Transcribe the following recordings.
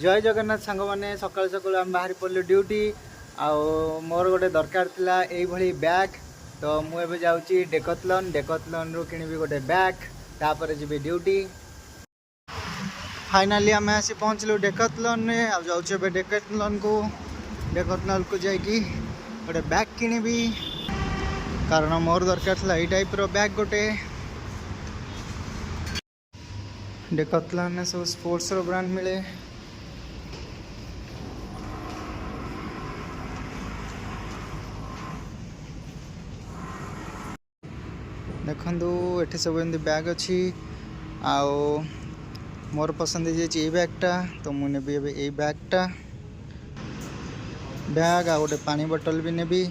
जय जगन्नाथ सांग मैंने सकाल सकाल आम बाहरी पड़लु ड्यूटी आउ मोर गोटे दरकार थिला एई बैग तो मुझे जाऊँगी डेकथलॉन रू किणवी गोटे बैग तापर जी ड्यूटी। फाइनाली आम आसी पहुँचलु डेकथलॉन में आ जाऊँ डेकथलॉन को जाकि गोटे बैग किणवी कारण मोर दरकार था यही टाइप रो बैग गोटे। डेकथलॉन में सब स्पोर्ट्स रो ब्रांड मिले। देखु ये सब एमती बैग अच्छी आओ मोर पसंद है बैगटा तो मुझे नेबी यही बैगटा बैग आ गोटे पानी बोतल भी नेबी।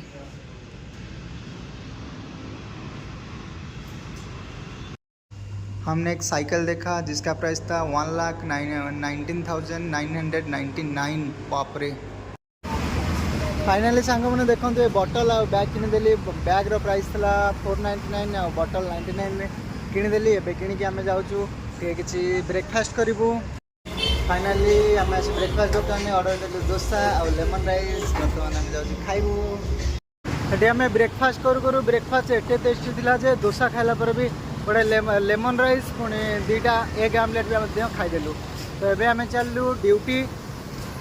हमने एक साइकिल देखा जिसका प्राइस था 1,19,999 बापरे। फाइनाली सांग मैंने देखो ये बॉटल आ बैग किनीदेली बैग रो प्राइस था 499 आ बॉटल 99 में किनीदेली एबे किणिकी आम जाऊँ किसी ब्रेकफास्ट करूँ। फाइनाली आम आज ब्रेकफास्ट दुकान में ऑर्डर कलु डोसा आ लेमन राइस बर्तमान आम जाऊँ खाइबू। ये आम ब्रेकफास्ट करूँ ब्रेकफास्ट एटे टेस्टी था जे डोसा खाइला पर भी गोटे लेमन राइस पुणी 2टा एग आमलेट भी खाईदेलु। तो ये आम चलू ड्यूटी